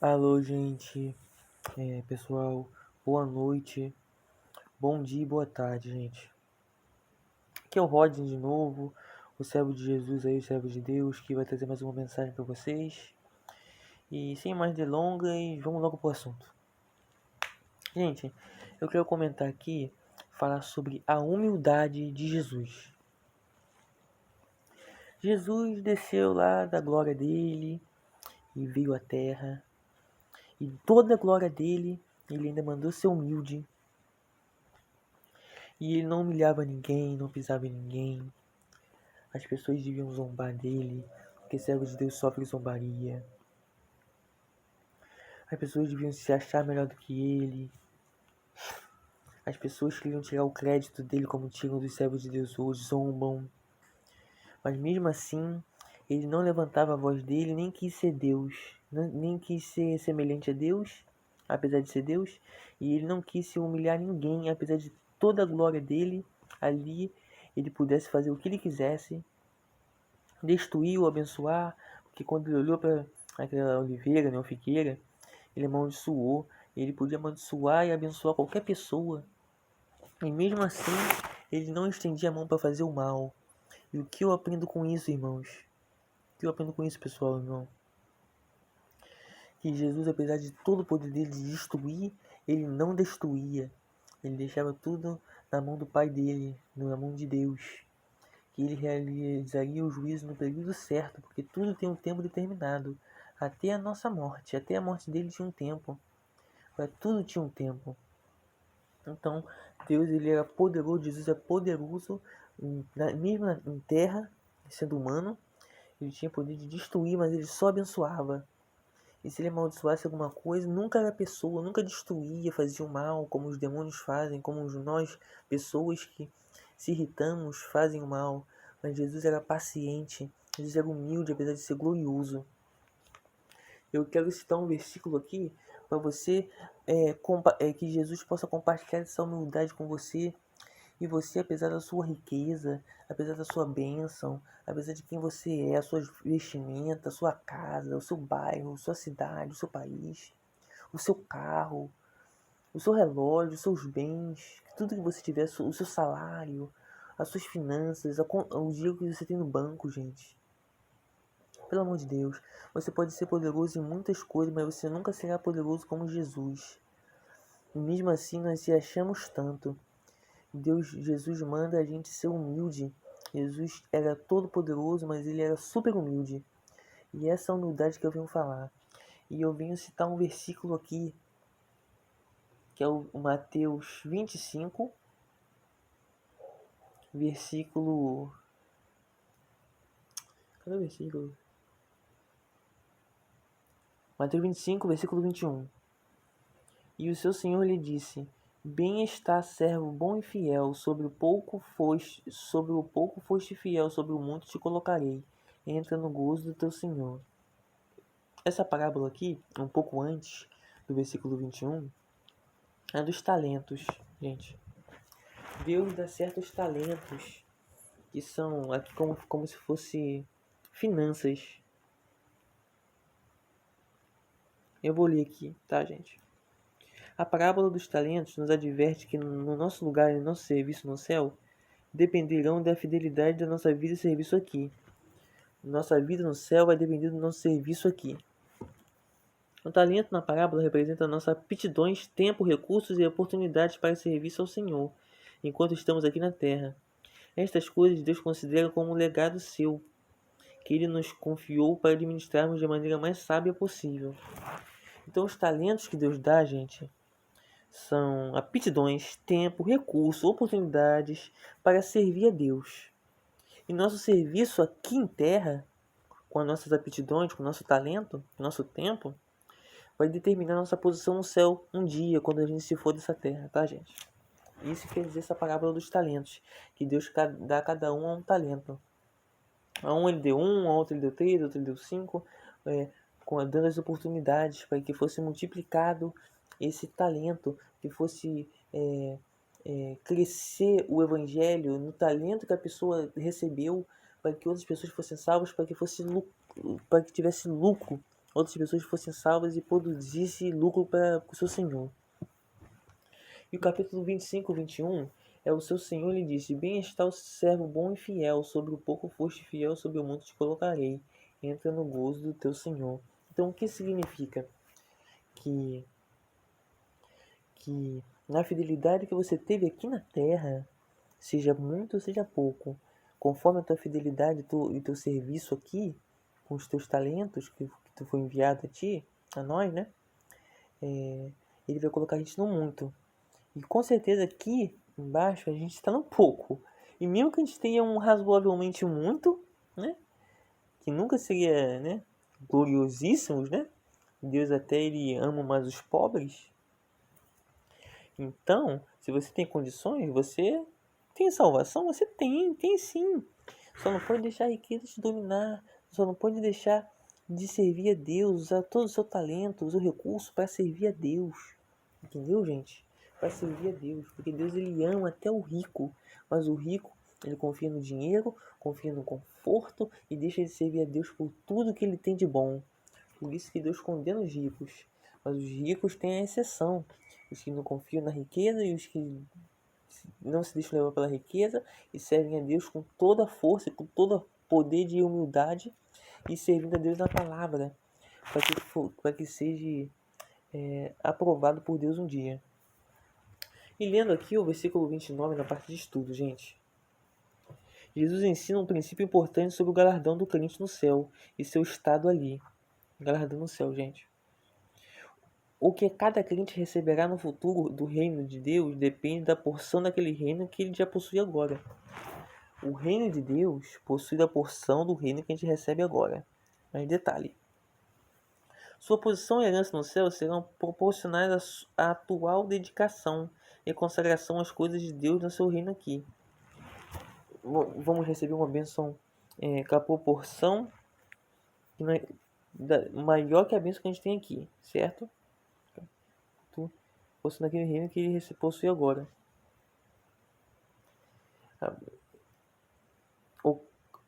Alô, gente, pessoal, boa noite, bom dia e boa tarde, gente. Aqui é o Rodney de novo, o servo de Jesus aí, o servo de Deus, que vai trazer mais uma mensagem para vocês. E sem mais delongas, vamos logo pro assunto. Gente, eu quero comentar aqui, falar sobre a humildade de Jesus. Jesus desceu lá da glória dele e veio à terra. E toda a glória dele, ele ainda mandou ser humilde. E ele não humilhava ninguém, não pisava em ninguém. As pessoas deviam zombar dele, porque servo de Deus sofre zombaria. As pessoas deviam se achar melhor do que ele. As pessoas queriam tirar o crédito dele como tiram dos servos de Deus hoje, zombam. Mas mesmo assim, ele não levantava a voz dele, nem quis ser Deus, nem quis ser semelhante a Deus, apesar de ser Deus. E ele não quis se humilhar ninguém, apesar de toda a glória dele ali, ele pudesse fazer o que ele quisesse, destruir ou abençoar, porque quando ele olhou para aquela oliveira, né, ou figueira, ele amaldiçoou, ele podia amaldiçoar e abençoar qualquer pessoa, e mesmo assim ele não estendia a mão para fazer o mal. E o que eu aprendo com isso, irmãos? O que eu aprendo com isso, pessoal, irmão? Que Jesus, apesar de todo o poder dele de destruir, ele não destruía, ele deixava tudo na mão do Pai dele, na mão de Deus, que ele realizaria o juízo no período certo, porque tudo tem um tempo determinado, até a nossa morte, até a morte dele tinha um tempo, para tudo tinha um tempo. Então, Deus, ele era poderoso, Jesus é poderoso, mesmo em terra, sendo humano, ele tinha poder de destruir, mas ele só abençoava. E se ele amaldiçoasse alguma coisa, nunca era pessoa, nunca destruía, fazia o mal, como os demônios fazem, como nós, pessoas que se irritamos, fazem o mal. Mas Jesus era paciente, Jesus era humilde, apesar de ser glorioso. Eu quero citar um versículo aqui para você, que Jesus possa compartilhar essa humildade com você. E você, apesar da sua riqueza, apesar da sua bênção, apesar de quem você é, a sua vestimenta, a sua casa, o seu bairro, a sua cidade, o seu país, o seu carro, o seu relógio, os seus bens, tudo que você tiver, o seu salário, as suas finanças, o dinheiro que você tem no banco, gente. Pelo amor de Deus, você pode ser poderoso em muitas coisas, mas você nunca será poderoso como Jesus. E mesmo assim, nós se achamos tanto. Jesus manda a gente ser humilde. Jesus era todo poderoso, mas ele era super humilde. E essa é a humildade que eu venho falar. E eu venho citar um versículo aqui, que é o Mateus 25, versículo... Cadê o versículo? Mateus 25, versículo 21. E o seu Senhor lhe disse: Bem está, servo bom e fiel, sobre o pouco foste fiel, sobre o muito te colocarei. Entra no gozo do teu Senhor. Essa parábola aqui, um pouco antes do versículo 21, é dos talentos, gente. Deus dá certos talentos, que são aqui como se fosse finanças. Eu vou ler aqui, tá, gente? A parábola dos talentos nos adverte que no nosso lugar e no nosso serviço no céu dependerão da fidelidade da nossa vida e serviço aqui. Nossa vida no céu vai depender do nosso serviço aqui. O talento na parábola representa nossas aptidões, tempo, recursos e oportunidades para serviço ao Senhor, enquanto estamos aqui na terra. Estas coisas Deus considera como um legado seu, que Ele nos confiou para administrarmos da maneira mais sábia possível. Então, os talentos que Deus dá, gente, são aptidões, tempo, recursos, oportunidades para servir a Deus. E nosso serviço aqui em terra, com as nossas aptidões, com o nosso talento, nosso tempo, vai determinar nossa posição no céu um dia, quando a gente se for dessa terra, tá, gente? Isso quer dizer essa parábola dos talentos, que Deus dá a cada um talento. A um ele deu um, a outro ele deu três, a outro ele deu cinco, dando as oportunidades para que fosse multiplicado esse talento, que fosse crescer o evangelho no talento que a pessoa recebeu, para que outras pessoas fossem salvas, para que tivesse lucro outras pessoas fossem salvas e produzisse lucro para o seu Senhor. E o capítulo 25, 21 é o seu Senhor lhe disse: Bem está o servo bom e fiel, sobre o pouco foste fiel, sobre o muito te colocarei. Entra no gozo do teu Senhor. Então, o que significa? Que na fidelidade que você teve aqui na terra, seja muito ou seja pouco, conforme a tua fidelidade e teu serviço aqui, com os teus talentos que tu foi enviado a ti, a nós, né? Ele vai colocar a gente no muito. E com certeza aqui embaixo a gente está no pouco. E mesmo que a gente tenha um razoavelmente muito, né? Que nunca seria, né? Gloriosíssimos, né? Deus até ele ama mais os pobres. Então, se você tem condições, você tem salvação? Você tem sim. Só não pode deixar a riqueza te dominar. Só não pode deixar de servir a Deus, usar todo o seu talento, o seu recurso para servir a Deus. Entendeu, gente? Para servir a Deus. Porque Deus ele ama até o rico. Mas o rico, ele confia no dinheiro, confia no conforto e deixa de servir a Deus por tudo que ele tem de bom. Por isso que Deus condena os ricos. Mas os ricos têm a exceção. Os que não confiam na riqueza e os que não se deixam levar pela riqueza e servem a Deus com toda a força, com todo o poder de humildade e servindo a Deus na palavra, para que seja aprovado por Deus um dia. E lendo aqui o versículo 29 na parte de estudo, gente. Jesus ensina um princípio importante sobre o galardão do crente no céu e seu estado ali. Galardão no céu, gente. O que cada crente receberá no futuro do reino de Deus depende da porção daquele reino que ele já possui agora. O reino de Deus possui a porção do reino que a gente recebe agora. Mas detalhe. Sua posição e herança no céu serão proporcionais à atual dedicação e consagração às coisas de Deus no seu reino aqui. Vamos receber uma bênção com a proporção maior que a bênção que a gente tem aqui, certo? Fosse naquele reino que ele possui agora.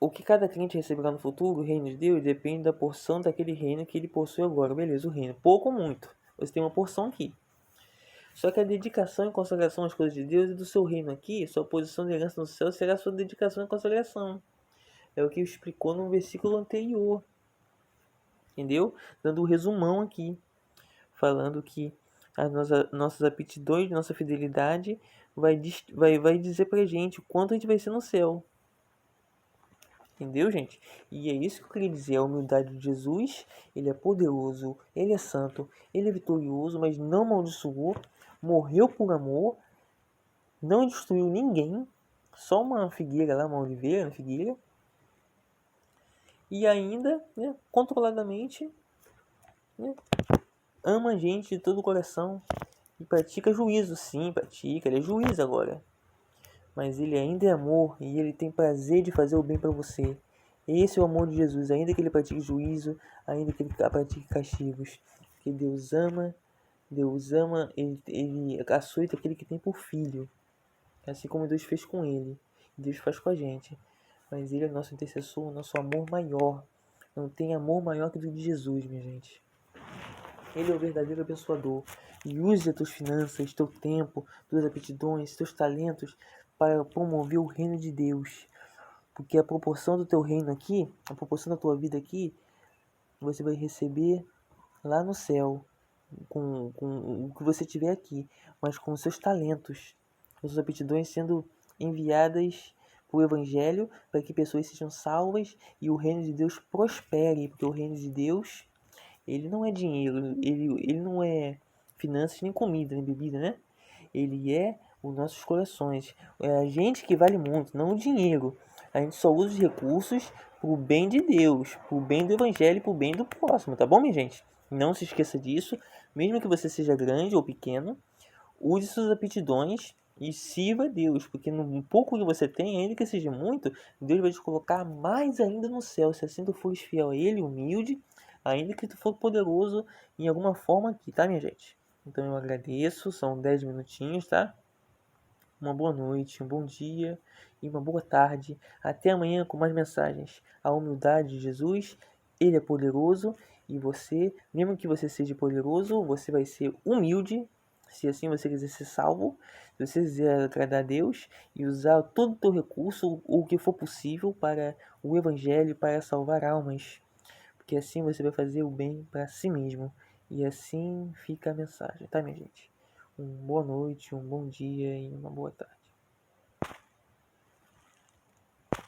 O que cada crente receberá no futuro, o reino de Deus, depende da porção daquele reino que ele possui agora. Beleza, o reino. Pouco ou muito. Você tem uma porção aqui. Só que a dedicação e consagração às coisas de Deus e do seu reino aqui, sua posição de herança no céu será a sua dedicação e consagração. É o que explicou no versículo anterior. Entendeu? Dando um resumão aqui. Falando que as nossas aptidões, nossa fidelidade vai dizer pra gente o quanto a gente vai ser no céu. Entendeu, gente? E é isso que eu queria dizer. A humildade de Jesus, ele é poderoso, ele é santo, ele é vitorioso, mas não amaldiçoou, morreu por amor, não destruiu ninguém, só uma figueira lá, uma oliveira, uma figueira, e ainda, né, controladamente, né, ama a gente de todo o coração e pratica juízo. Sim, pratica, ele é juiz agora. Mas ele ainda é amor e ele tem prazer de fazer o bem para você. Esse é o amor de Jesus, ainda que ele pratique juízo, ainda que ele pratique castigos. Que Deus ama, ele açoita aquele que tem por filho. Assim como Deus fez com ele, Deus faz com a gente. Mas ele é nosso intercessor, nosso amor maior. Não tem amor maior que o de Jesus, minha gente. Ele é o verdadeiro abençoador. E use as tuas finanças, teu tempo, tuas aptidões, teus talentos para promover o reino de Deus. Porque a proporção do teu reino aqui, a proporção da tua vida aqui, você vai receber lá no céu, com o que você tiver aqui, mas com os seus talentos, com as suas aptidões sendo enviadas para o Evangelho, para que pessoas sejam salvas e o reino de Deus prospere, porque o reino de Deus, ele não é dinheiro, ele não é finanças, nem comida, nem bebida, né? Ele é os nossos corações. É a gente que vale muito, não o dinheiro. A gente só usa os recursos para o bem de Deus, para o bem do Evangelho e para o bem do próximo, tá bom, minha gente? Não se esqueça disso. Mesmo que você seja grande ou pequeno, use suas aptidões e sirva a Deus, porque no pouco que você tem, ainda que seja muito, Deus vai te colocar mais ainda no céu, se assim tu fores fiel a Ele, humilde, ainda que tu for poderoso em alguma forma aqui, tá, minha gente? Então eu agradeço, são 10 minutinhos, tá? Uma boa noite, um bom dia e uma boa tarde. Até amanhã com mais mensagens. A humildade de Jesus, Ele é poderoso E você, mesmo que você seja poderoso, você vai ser humilde, se assim você quiser ser salvo, se você quiser agradar a Deus e usar todo o teu recurso, o que for possível para o Evangelho, para salvar almas. Porque assim você vai fazer o bem para si mesmo. E assim fica a mensagem, tá, minha gente? Uma boa noite, um bom dia e uma boa tarde.